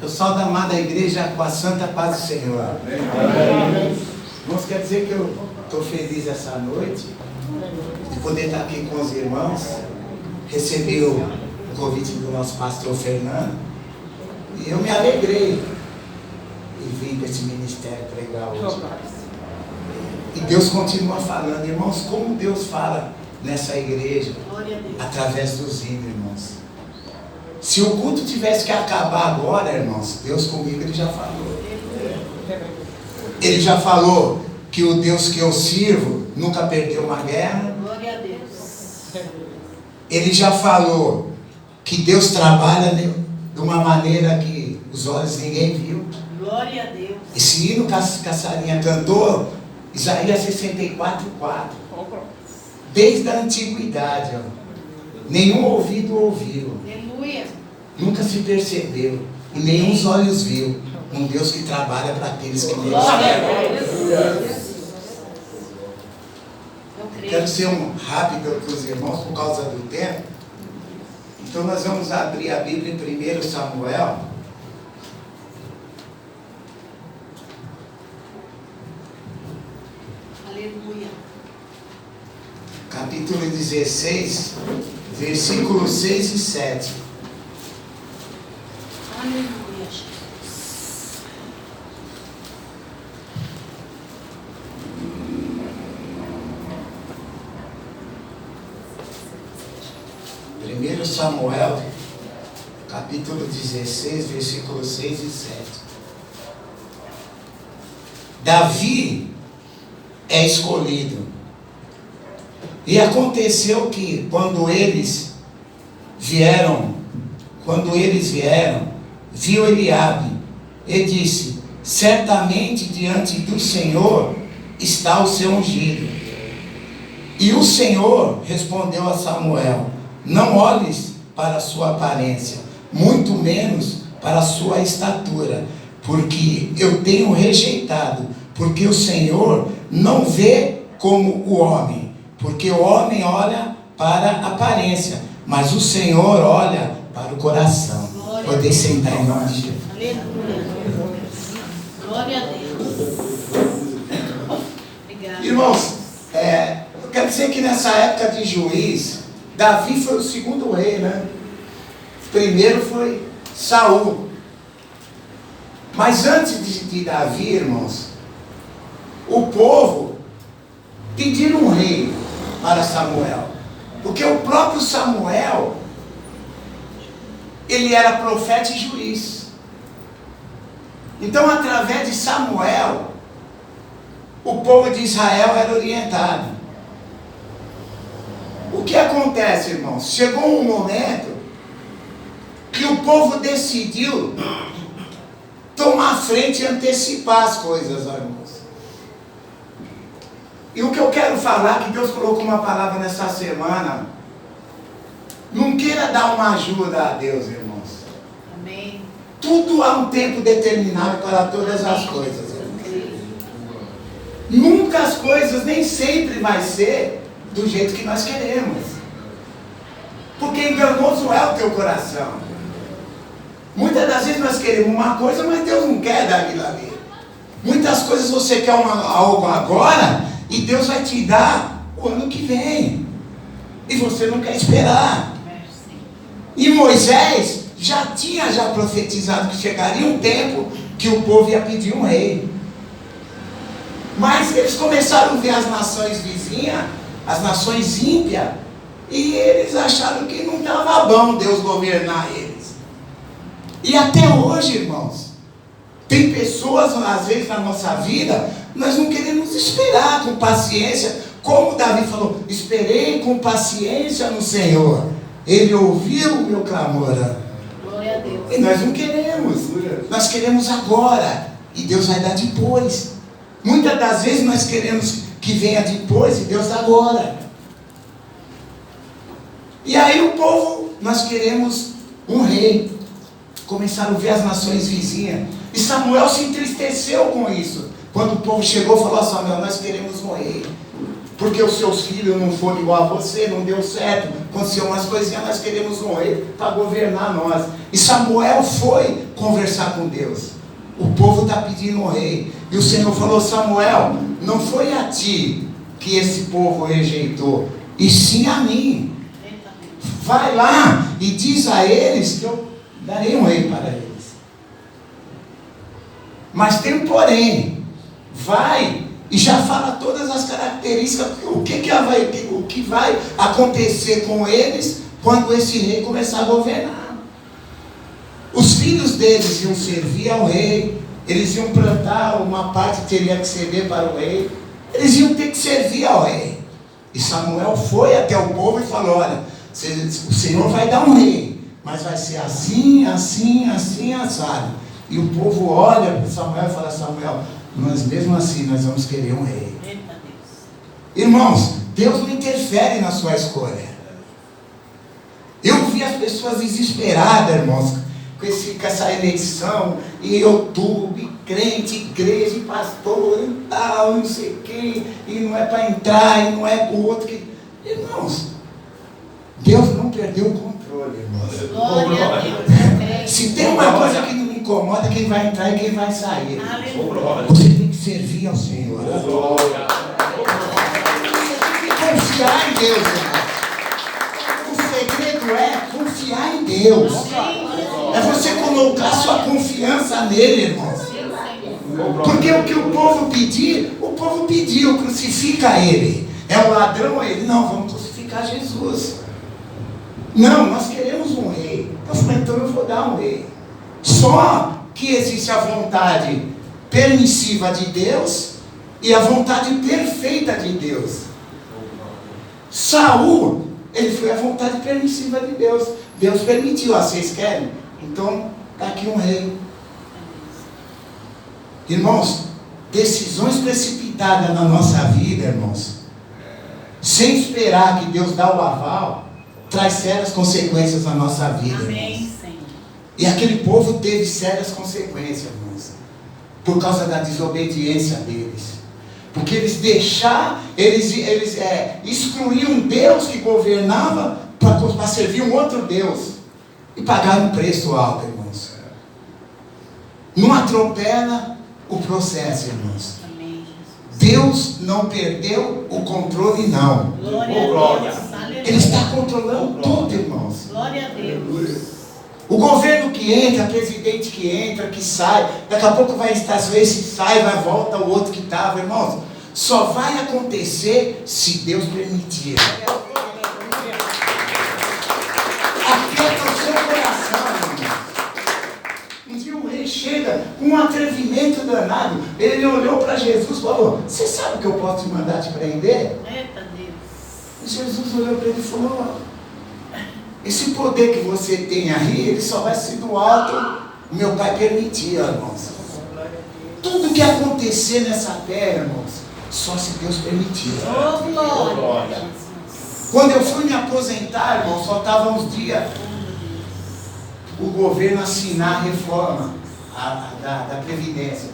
Eu saúdo a amada igreja com a santa paz do Senhor. Amém. Irmãos, quer dizer que eu estou feliz essa noite de poder estar aqui com os irmãos. Recebi o convite do nosso pastor Fernando e eu me alegrei e vim para esse ministério pregar hoje. E Deus continua falando, irmãos, como Deus fala nessa igreja, através dos hinos, irmãos. Se o culto tivesse que acabar agora, irmãos, Deus comigo, Ele já falou. Ele já falou que o Deus que eu sirvo nunca perdeu uma guerra. Glória a Deus. Ele já falou que Deus trabalha de uma maneira que os olhos ninguém viu. Glória a Deus. Esse hino que a Sarinha cantou, Isaías 64:4. Desde a antiguidade, ó, nenhum ouvido ouviu. Aleluia. Nunca se percebeu e nenhum os olhos viu um Deus que trabalha para aqueles que nele Glória esperam. a Deus. Eu creio. Quero ser rápido para os irmãos por causa do tempo. Então nós vamos abrir a Bíblia em 1 Samuel. Aleluia. Capítulo 16, versículos 6 e 7. Aleluia, Jesus. 1 Samuel, capítulo 16, versículos 6 e 7. Davi é escolhido. E aconteceu que quando eles vieram, viu Eliabe e disse: certamente diante do Senhor está o seu ungido. E o Senhor respondeu a Samuel: não olhes para a sua aparência, muito menos para a sua estatura, porque eu tenho rejeitado, porque o Senhor não vê como o homem, porque o homem olha para a aparência, mas o Senhor olha para o coração. Podem sentar em nome de Jesus. Aleluia. Glória a Deus. Obrigada. Irmãos, eu quero dizer que nessa época de juiz, Davi foi o segundo rei, né? Primeiro foi Saul. Mas antes de Davi, irmãos, o povo pediram um rei para Samuel. Porque o próprio Samuel, ele era profeta e juiz. Então, através de Samuel, o povo de Israel era orientado. O que acontece, irmãos? Chegou um momento que o povo decidiu tomar frente e antecipar as coisas, irmãos. E o que eu quero falar, que Deus colocou uma palavra nessa semana, não queira dar uma ajuda a Deus, irmãos. Amém. Tudo há um tempo determinado para todas as coisas, irmãos. Nunca as coisas, nem sempre vai ser do jeito que nós queremos. Porque enganoso é o teu coração. Muitas das vezes nós queremos uma coisa, mas Deus não quer dar aquilo ali. Muitas coisas você quer algo agora, e Deus vai te dar o ano que vem. E você não quer esperar. E Moisés já tinha profetizado que chegaria um tempo que o povo ia pedir um rei. Mas eles começaram a ver as nações vizinhas, as nações ímpias, e eles acharam que não estava bom Deus governar eles. E até hoje, irmãos, tem pessoas, às vezes na nossa vida, nós não queremos esperar com paciência, como Davi falou: esperei com paciência no Senhor, Ele ouviu o meu clamor. Glória a Deus. E nós não queremos, nós queremos agora, e Deus vai dar depois. Muitas das vezes nós queremos que venha depois, e Deus dá agora. E aí o povo, nós queremos um rei. Começaram a ver as nações vizinhas, e Samuel se entristeceu com isso. Quando o povo chegou, falou a Samuel: nós queremos um rei, porque os seus filhos não foram igual a você, não deu certo, aconteceu umas coisinhas, nós queremos um rei para governar nós. E Samuel foi conversar com Deus. O povo está pedindo um rei. E o Senhor falou: Samuel, não foi a ti que esse povo rejeitou, e sim a mim. Vai lá e diz a eles que eu darei um rei para eles. Mas tem um porém. Vai e já fala todas as características, o que vai acontecer com eles quando esse rei começar a governar. Os filhos deles iam servir ao rei, eles iam plantar, uma parte teria que ceder para o rei, eles iam ter que servir ao rei. E Samuel foi até o povo e falou: olha, o Senhor vai dar um rei, mas vai ser assim, assim, assim, assado. E o povo olha para Samuel e fala: Samuel, mas mesmo assim nós vamos querer um rei. Irmãos, Deus não interfere na sua escolha. Eu vi as pessoas desesperadas, irmãos, com essa eleição, em YouTube, crente, igreja, pastor e tal, não sei quem, e não é para entrar, e não é para o outro que... Irmãos, Deus não perdeu o controle, irmãos. Glória a Deus. Se tem uma coisa que não me incomoda, quem vai entrar e quem vai sair. Aleluia. Você tem que servir ao Senhor. Confiar em Deus, irmão. O segredo é confiar em Deus. É você colocar sua confiança nele, irmão. Porque o que o povo pediu, crucifica ele. É o ladrão ele? Não, vamos crucificar Jesus. Não, nós queremos um rei. Eu falei: então eu vou dar um rei. Só que existe a vontade permissiva de Deus e a vontade perfeita de Deus. Saul, ele foi a vontade permissiva de Deus. Deus permitiu: vocês querem? Então está aqui um rei. Irmãos, decisões precipitadas na nossa vida, irmãos, sem esperar que Deus dá o aval, traz sérias consequências na nossa vida. Amém, Senhor. E aquele povo teve sérias consequências, irmãos, por causa da desobediência deles. Porque eles excluíam Deus que governava para servir um outro Deus. E pagaram um preço alto, irmãos. Não atropela o processo, irmãos. Amém, Jesus. Deus não perdeu o controle, não. Glória a Deus. Aleluia. Ele está controlando tudo, irmãos. Glória a Deus. O governo que entra, presidente que entra, que sai, daqui a pouco vai estar, esse sai, vai volta o outro que estava, irmãos. Só vai acontecer se Deus permitir. Aquieta o seu coração, irmão. Um dia o rei chega com um atrevimento danado. Ele olhou para Jesus e falou: você sabe que eu posso te mandar te prender? Eita Deus. E Jesus olhou para ele e falou: esse poder que você tem aí, ele só vai ser do alto, meu Pai permitir, irmãos. Tudo que acontecer nessa terra, irmãos, só se Deus permitir. Oh, glória. Quando eu fui me aposentar, irmãos, faltavam uns dias o governo assinar a reforma da Previdência.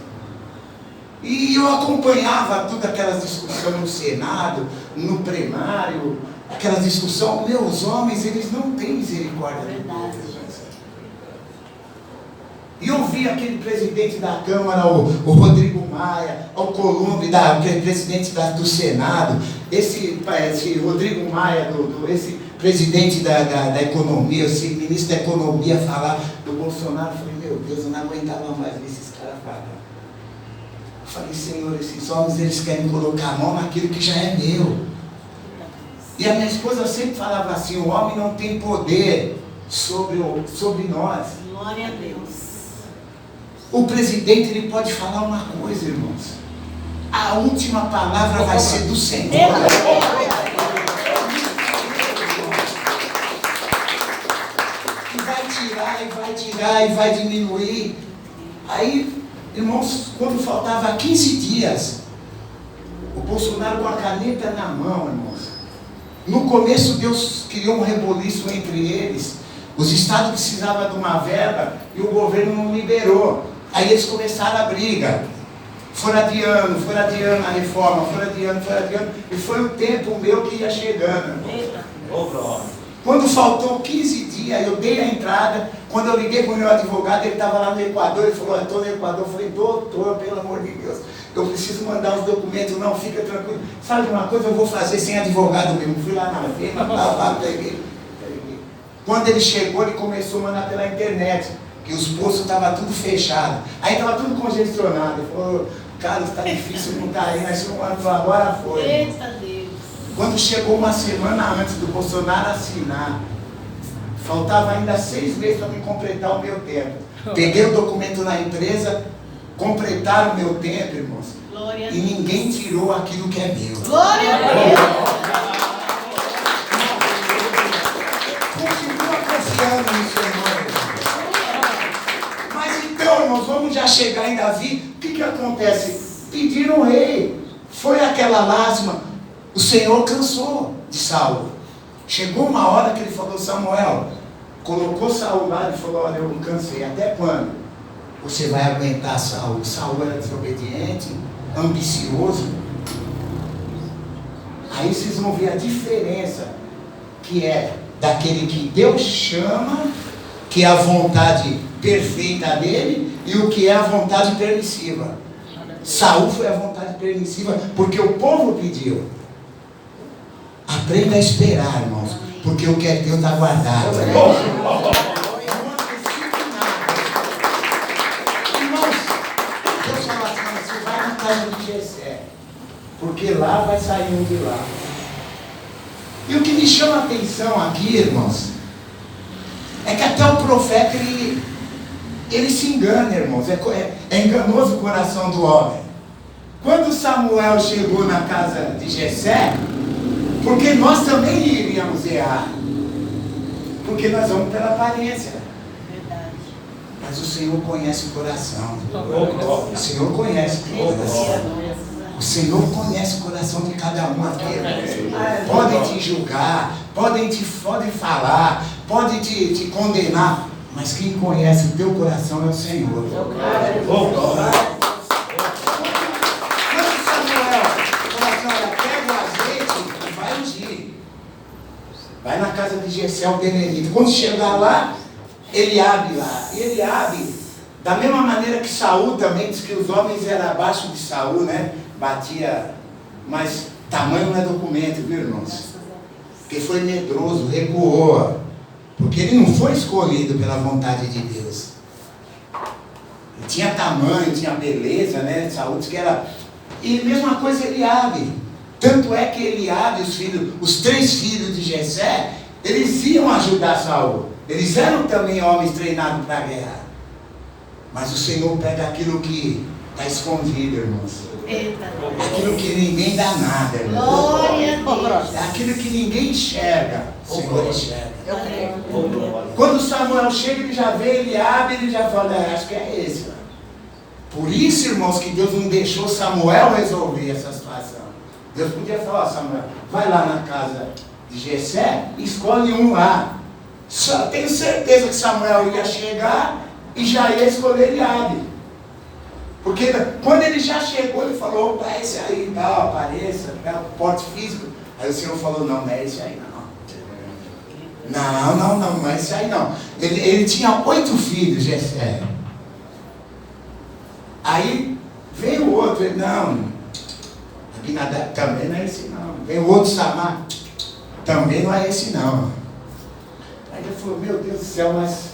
E eu acompanhava todas aquelas discussões no Senado, no plenário, aquelas discussões. Meus homens, eles não têm misericórdia de Deus. E eu vi aquele presidente da Câmara, o Rodrigo Maia, o Columbi, presidente do Senado, esse Rodrigo Maia, esse presidente da Economia, esse ministro da Economia falar do Bolsonaro. Eu falei: meu Deus, eu não aguentava mais ver esses caras falar. Eu falei: Senhor, esses homens, eles querem colocar a mão naquilo que já é meu. E a minha esposa sempre falava assim: o homem não tem poder sobre nós. Glória a Deus. O presidente, ele pode falar uma coisa, irmãos. A última palavra vai ser do Senhor. E vai tirar, e vai tirar, e vai diminuir. Aí, irmãos, quando faltava 15 dias, o Bolsonaro com a caneta na mão, irmãos. No começo, Deus criou um reboliço entre eles. Os estados precisavam de uma verba e o governo não liberou. Aí eles começaram a briga. Foram adiando a reforma, foram adiando. E foi o tempo meu que ia chegando. Quando faltou 15 dias, eu dei a entrada. Quando eu liguei para o meu advogado, ele estava lá no Equador. Ele falou, eu estou no Equador. Eu falei, doutor, pelo amor de Deus, eu preciso mandar os documentos. Não, fica tranquilo. Sabe uma coisa, eu vou fazer sem advogado mesmo. Fui lá na feira, peguei. Quando ele chegou, ele começou a mandar pela internet, que os postos estavam tudo fechados. Aí estava tudo congestionado. Ele falou, Carlos, está difícil, não está aí, mas agora foi. Eita Deus. Quando chegou uma semana antes do Bolsonaro assinar, faltava ainda 6 meses para me completar o meu tempo. Peguei o documento na empresa, completaram o meu tempo, irmãos. Glória a E Deus. ninguém tirou aquilo que é meu. Glória a Deus. Continua confiando no Senhor, irmãos. Mas então, irmãos, vamos já chegar em Davi. O que acontece? Pediram o rei. Foi aquela lástima. O Senhor cansou de Saul. Chegou uma hora que ele falou, Samuel, colocou Saul lá e falou, olha, eu me cansei. Até quando você vai aguentar Saul? Saul era desobediente, ambicioso. Aí vocês vão ver a diferença que é daquele que Deus chama, que é a vontade perfeita dele, e o que é a vontade permissiva. Saul foi a vontade permissiva, porque o povo pediu. Aprenda a esperar, irmãos, porque o que é Deus está guardado. Não antecipe nada. Irmãos, Deus fala assim, você vai na casa de Jessé, porque lá vai sair um de lá. E o que me chama a atenção aqui, irmãos, é que até o profeta, ele se engana, irmãos. É enganoso o coração do homem. Quando Samuel chegou na casa de Jessé, porque nós também iríamos errar. Porque nós vamos pela aparência. Verdade. Mas o Senhor conhece o coração. O Senhor conhece o coração. O Senhor conhece o coração de cada um aqui. Podem te julgar, podem falar, podem te condenar. Mas quem conhece o teu coração é o Senhor. Vai na casa de Jessé o Benedito. Quando chegar lá, Eliabe lá. Eliabe, da mesma maneira que Saul também diz que os homens eram abaixo de Saul, né? Batia, mas tamanho não é documento, viu, irmãos? Porque foi medroso, recuou. Porque ele não foi escolhido pela vontade de Deus. Ele tinha tamanho, tinha beleza, né? Saul diz que era. E mesma coisa Eliabe. Tanto é que Eliabe, os 3 filhos de Jessé, eles iam ajudar Saul. Eles eram também homens treinados para a guerra. Mas o Senhor pega aquilo que está escondido, irmãos. Aquilo que ninguém dá nada, irmãos. Glória a Deus. Aquilo que ninguém enxerga, o Senhor enxerga. Quando Samuel chega, ele já vê Eliabe, ele já fala, acho que é esse. Por isso, irmãos, que Deus não deixou Samuel resolver essa situação. Deus podia falar, Samuel, vai lá na casa de Jessé, escolhe um lá. Só tenho certeza que Samuel ia chegar e já ia escolher Eliabe. Porque quando ele já chegou, ele falou, opa, esse aí, tal, apareça, tal, porte físico. Aí o Senhor falou, não é esse aí não. Não é esse aí não. Ele tinha 8 filhos, Jessé. Aí veio o outro, ele, não, Abinadab também não é esse não. Veio o outro Samar, também não é esse não. Aí ele falou, meu Deus do céu, mas...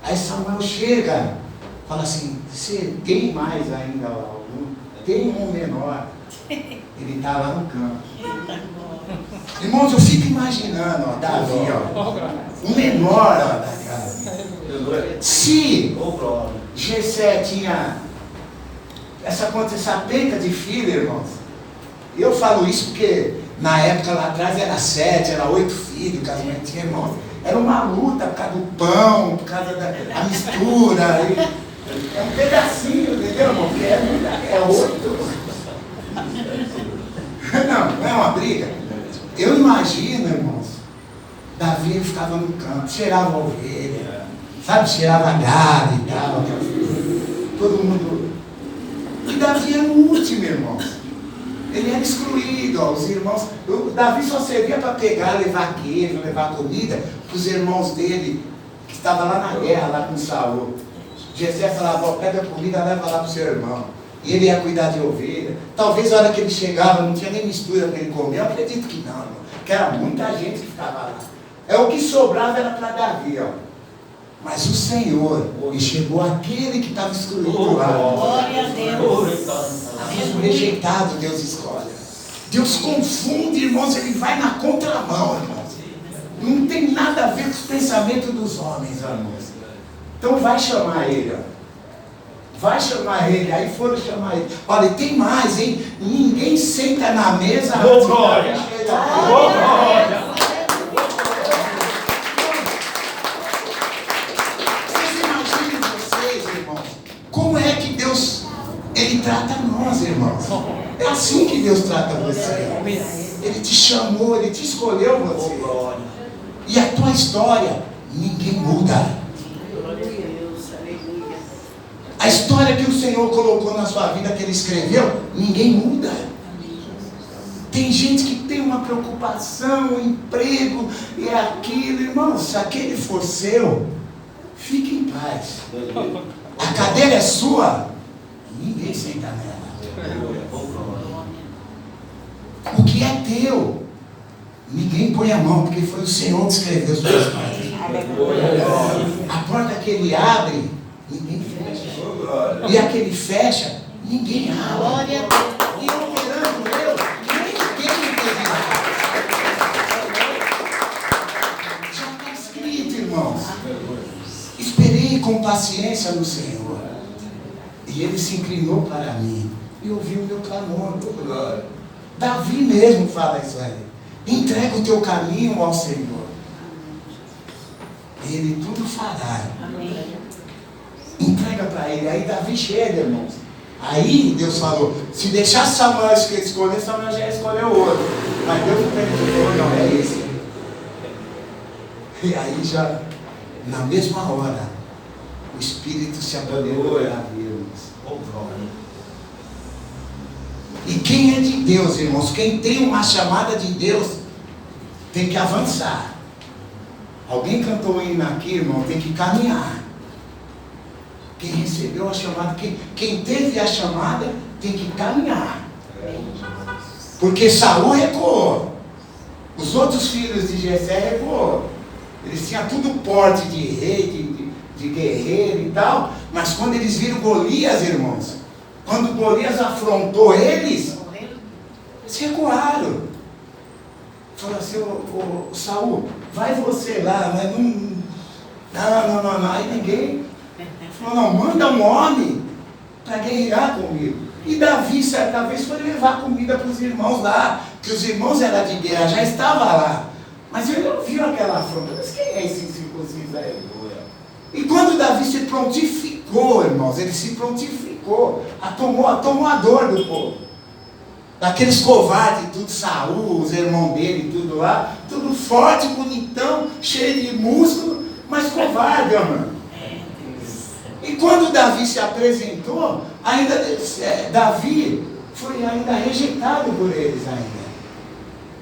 Aí Samuel chega, fala assim, você tem mais ainda algum? Tem um menor. Ele está lá no campo. Irmãos, eu fico imaginando, ó, Davi, ó, o menor, ó, da casa. Se Jessé tinha essa penca de filho, irmãos, e eu falo isso porque na época lá atrás era 7, era 8 filhos, casamento tinha, irmãos. Era uma luta por causa do pão, por causa da mistura. É um pedacinho, entendeu, irmão? Porque é 8. Não é uma briga. Eu imagino, irmãos, Davi ele ficava no campo, cheirava ovelha, sabe, cheirava gado e tal, todo mundo. E Davi era o último, irmãos. Ele era excluído, ó, os irmãos. O Davi só servia para pegar, levar queijo, levar comida para os irmãos dele, que estavam lá na guerra, lá com Saul. Jessé falava, ó, pega a comida, leva lá para o seu irmão. E ele ia cuidar de ovelha. Talvez a hora que ele chegava, não tinha nem mistura para ele comer. Eu acredito que não, irmão, que era muita gente que ficava lá. É o que sobrava era para Davi, ó. Mas o Senhor enxergou aquele que estava excluído lá. Glória a Deus. O rejeitado Deus escolhe. Deus confunde, irmãos, ele vai na contramão, irmãos. Não tem nada a ver com os pensamentos dos homens, irmãos. Então vai chamar ele, ó. Vai chamar ele, aí foram chamar ele. Olha, tem mais, hein? Ninguém senta na mesa antes glória! glória! Vocês imaginem vocês, irmãos, como é que Deus, Ele trata nós, irmãos. É assim que Deus trata você. Ele te chamou, Ele te escolheu você. E a tua história, ninguém muda. A história que o Senhor colocou na sua vida, que Ele escreveu, ninguém muda. Tem gente que tem uma preocupação, um emprego, e é aquilo, irmão, se aquele for seu, fique em paz. A cadeira é sua, ninguém senta nela. O que é teu, ninguém põe a mão, porque foi o Senhor que escreveu os teus pais. A porta que Ele abre, ninguém fecha. E a que Ele fecha, ninguém abre. Glória a Deus. E operando Deus, ninguém impedirá. Já está escrito, irmãos. Esperei com paciência no Senhor, e Ele se inclinou para mim e ouviu o meu clamor. Davi mesmo fala isso aí. Entrega o teu caminho ao Senhor, Ele tudo fará. Amém. Entrega para Ele. Aí Davi chega, irmãos. Aí Deus falou, se deixar Samuel escolher, Samuel já escolheu outro. Mas Deus falou, não, é esse. E aí já, na mesma hora, o Espírito se apoderou de Davi, irmãos. E quem é de Deus, irmãos, quem tem uma chamada de Deus, tem que avançar. Alguém cantou um hino aqui, irmão, tem que caminhar. Quem recebeu a chamada, quem teve a chamada, tem que caminhar. Porque Saul recuou. Os outros filhos de Jessé recuou. Eles tinham tudo porte de rei, de guerreiro e tal. Mas quando eles viram Golias, irmãos, quando Golias afrontou eles, eles recuaram. Falou assim, ô Saul, vai você lá, mas não. Aí ninguém falou, não, manda um homem para guerrear comigo. E Davi, certa vez, foi levar comida para os irmãos lá, que os irmãos eram de guerra, já estava lá. Mas ele não viu aquela afronta. Mas quem é esse incircunciso aí? E quando Davi se prontificou, irmãos, ele se prontificou, tomou a dor do povo. Daqueles covardes, tudo, Saul, os irmãos dele, tudo lá, tudo forte, bonitão, cheio de músculo, mas covarde, mano. E quando Davi se apresentou, ainda Davi foi ainda rejeitado por eles ainda.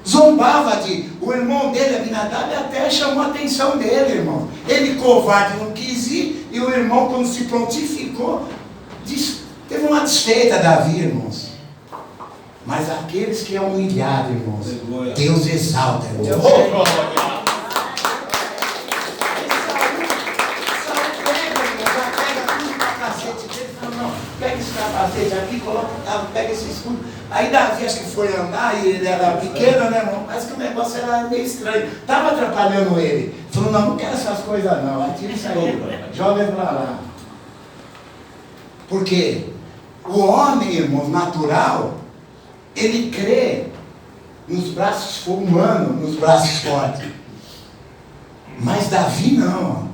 Zombava o irmão dele, Abinadab, até chamou a atenção dele, irmão. Ele covarde não quis ir, e o irmão, quando se prontificou, teve uma desfeita Davi, irmãos. Mas aqueles que é humilhado, irmãos, Deus exalta, irmãos. Pega esse capacete aqui, pega esse escudo. Aí Davi, acho que foi andar, e ele era pequeno, né, irmão? Mas que o negócio era meio estranho. Estava atrapalhando ele. Falou, não quero essas coisas não, atira isso aí, joga pra lá. Porque o homem, irmão, natural, ele crê nos braços humanos, nos braços fortes. Mas Davi não.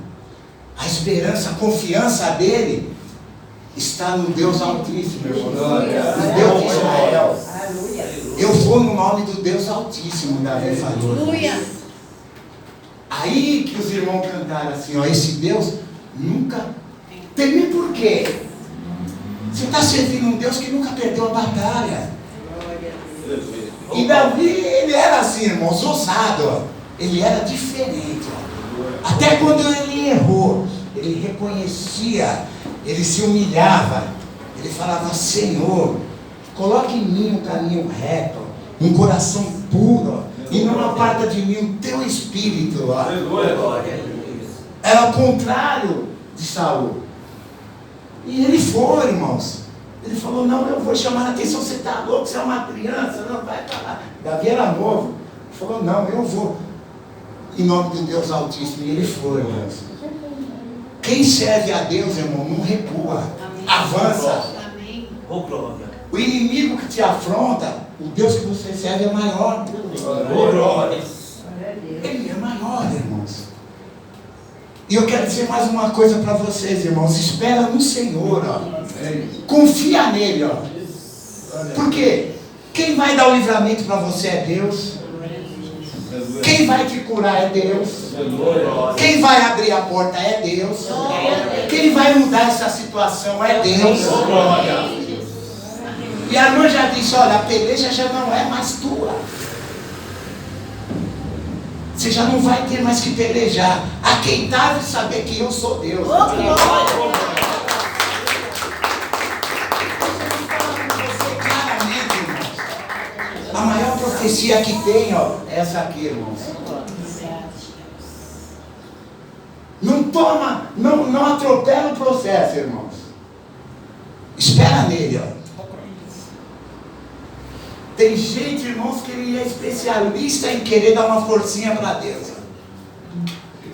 A esperança, a confiança dele está no Deus Altíssimo, irmão. No Deus de Israel. Eu vou no nome do Deus Altíssimo, Davi falou. Aí que os irmãos cantaram assim, ó, esse Deus nunca teme. Por quê? Você está servindo um Deus que nunca perdeu a batalha. E Davi, ele era assim, irmãos, ousado, ó. Ele era diferente, ó. Até quando ele errou, ele reconhecia, ele se humilhava, ele falava: Senhor, coloque em mim um caminho reto, um coração puro, e não aparta de mim o teu espírito, ó. Era o contrário de Saul. E ele foi, irmãos. Ele falou: não, eu vou chamar a atenção, você está louco, você é uma criança, não vai para lá. Davi era novo. Ele falou: não, eu vou. Em nome de Deus Altíssimo. E ele foi, irmãos. Quem serve a Deus, irmão, não recua. Amém. Avança. Amém. Oh, glória. O inimigo que te afronta, o Deus que você serve é maior. Oh, glória. Ele é maior, irmãos. E eu quero dizer mais uma coisa para vocês, irmãos. Espera no Senhor, ó. Confia nele, ó. Por quê? Quem vai dar o livramento para você é Deus. Quem vai te curar é Deus. Quem vai abrir a porta é Deus. Quem vai mudar essa situação é Deus. E a irmã já disse: olha, a peleja já não é mais tua. Você já não vai ter mais que pelejar. Aqueitar e saber que eu sou Deus. A maior profecia que tem, ó, é essa aqui, irmãos. Não toma, não atropela o processo, irmãos. Espera nele, ó. Tem gente, irmãos, que ele é especialista em querer dar uma forcinha para Deus.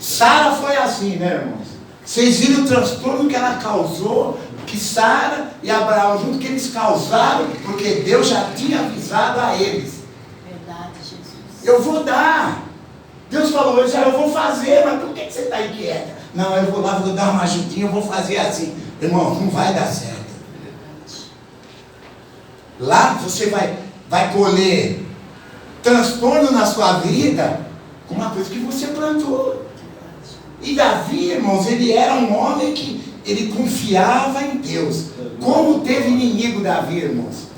Sara foi assim, né, irmãos? Vocês viram o transtorno que ela causou, que Sara e Abraão junto, que eles causaram, porque Deus já tinha avisado a eles. Verdade, Jesus. Eu vou dar. Deus falou: eu vou fazer, mas por que você está inquieta? Não, eu vou lá, vou dar uma ajudinha, eu vou fazer assim. Irmão, não vai dar certo. Lá você vai colher transtorno na sua vida com uma coisa que você plantou. E Davi, irmãos, ele era um homem que ele confiava em Deus. Como teve inimigo Davi, irmãos?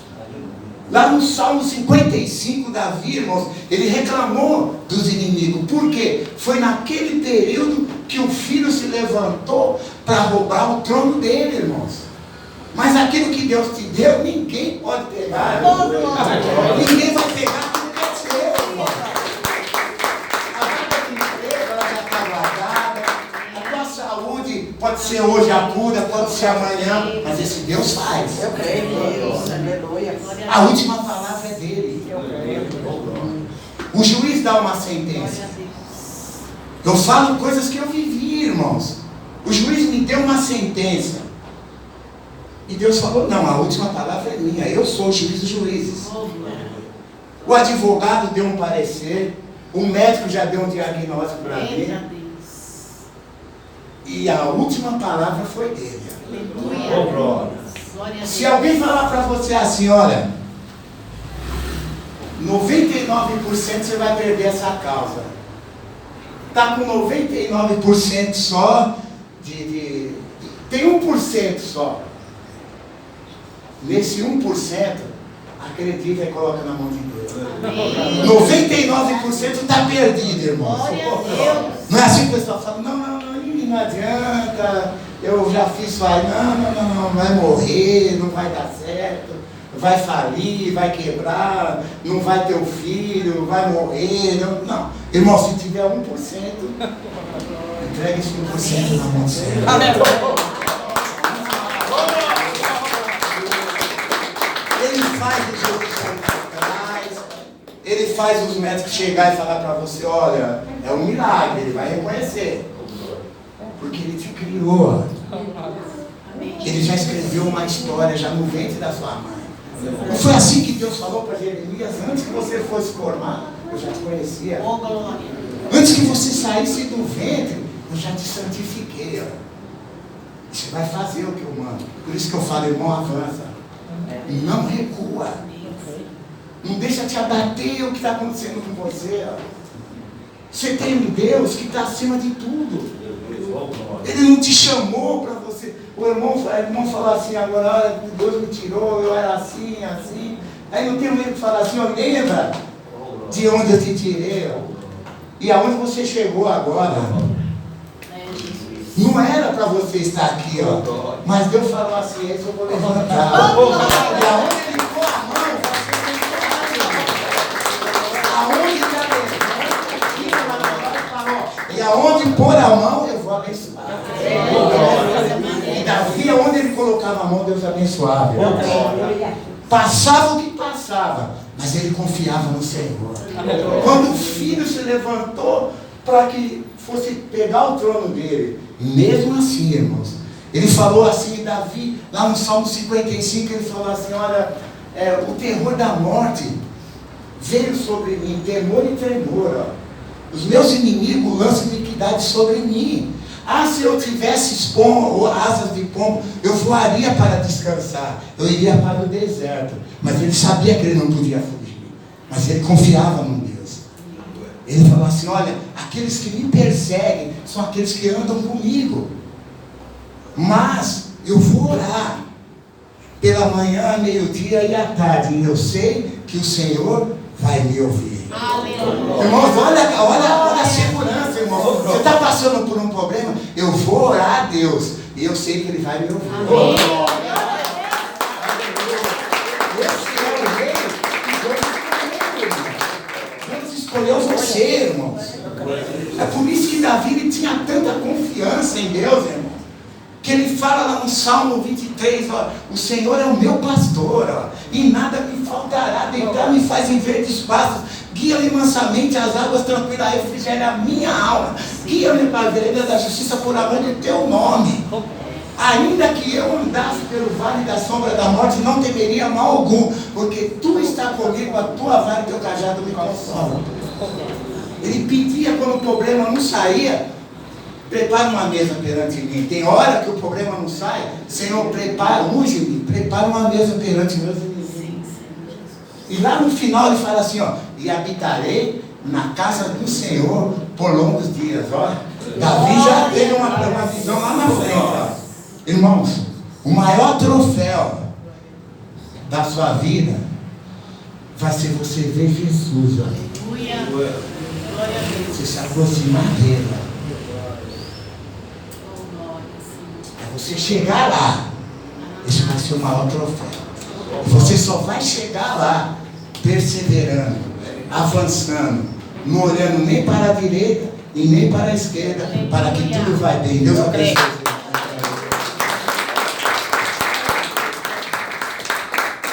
Lá no Salmo 55, Davi, irmãos, ele reclamou dos inimigos. Por quê? Foi naquele período que o filho se levantou para roubar o trono dele, irmãos. Mas aquilo que Deus te deu, ninguém pode pegar. Ninguém vai pegar aquilo que é seu, irmão. A vaga de emprego, ela já está guardada. A tua saúde pode ser hoje a cura, pode ser amanhã, mas esse Deus faz. Eu creio em Deus. Aleluia. A última palavra é dele. Eu creio. O juiz dá uma sentença. Eu falo coisas que eu vivi, irmãos. O juiz me deu uma sentença. E Deus falou: não, a última palavra é minha, eu sou o juiz dos juízes. O advogado deu um parecer, o médico já deu um diagnóstico para mim. E a última palavra foi dele. Se alguém falar para você assim: olha, 99% você vai perder essa causa. Está com 99% só tem 1% só. Nesse 1%, acredita e coloca na mão de Deus. 99% está perdido, irmão. Não é assim que o pessoal fala: não adianta, eu já fiz, não, vai morrer, não vai dar certo, vai falir, vai quebrar, não vai ter um filho, vai morrer. Não. Irmão, se tiver 1%, entregue esse 1% na mão do Senhor. Ele faz os médicos chegar e falar para você: olha, é um milagre, ele vai reconhecer. Porque ele te criou. Ele já escreveu uma história já no ventre da sua mãe. Não foi assim que Deus falou para Jeremias: antes que você fosse formar, eu já te conhecia. Antes que você saísse do ventre, eu já te santifiquei. Você vai fazer o que eu mando. Por isso que eu falo: irmão, avança. Não recua. Não deixa te abater o que está acontecendo com você. Você tem um Deus que está acima de tudo. Ele não te chamou para você. O irmão falou assim agora: olha, Deus me tirou, eu era assim. Aí não tem medo de falar assim, ó, lembra de onde eu te tirei, ó, e aonde você chegou agora. Não era para você estar aqui, ó, mas Deus falou assim, esse eu vou levantar. E aonde ele pôr a mão, você tem que fazer. Aonde ele abençoa, e aonde pôr a mão, eu vou abençoar. E Davi, aonde ele colocava a mão, Deus abençoava. Passava o que passava, mas ele confiava no Senhor. Quando o filho se levantou para que fosse pegar o trono dele, mesmo assim, irmãos, ele falou assim, Davi, lá no Salmo 55, ele falou assim, olha, o terror da morte veio sobre mim, temor e tremor, ó. Os meus inimigos lançam iniquidade sobre mim. Ah, se eu tivesse asas de pombo, eu voaria para descansar, eu iria para o deserto. Mas ele sabia que ele não podia fugir, mas ele confiava em Deus. Ele falou assim, olha, aqueles que me perseguem são aqueles que andam comigo, mas eu vou orar pela manhã, meio-dia e à tarde, e eu sei que o Senhor vai me ouvir. Irmãos, olha a segurança, irmão. Você está passando por um problema, eu vou orar a Deus, e eu sei que Ele vai me ouvir. Esse é o rei que Deus escolheu você, irmãos. É por isso que Davi ele tinha tanta confiança em Deus, irmão, que ele fala lá no Salmo 23, ó, o Senhor é o meu pastor, ó, e nada me faltará, deitar-me faz em verdes pastos, guia-me mansamente às águas tranquilas, refrigera a minha alma, guia-me para a vereda da justiça por amor de teu nome. Ainda que eu andasse pelo vale da sombra da morte, não temeria mal algum, porque tu está comigo, a tua vara e teu cajado me consolam. Ele pedia quando o problema não saía, prepara uma mesa perante mim. Tem hora que o problema não sai, Senhor, unge-me, prepara uma mesa perante meus inimigos. E lá no final ele fala assim, ó, e habitarei na casa do Senhor por longos dias. Ó, Davi já teve uma visão lá na frente, ó. Irmãos, o maior troféu da sua vida vai ser você ver Jesus, ó. Você se aproximar dele. É você chegar lá. Esse vai ser o maior troféu. Você só vai chegar lá perseverando, avançando, não olhando nem para a direita e nem para a esquerda, para que tudo vai bem. Deus abençoe.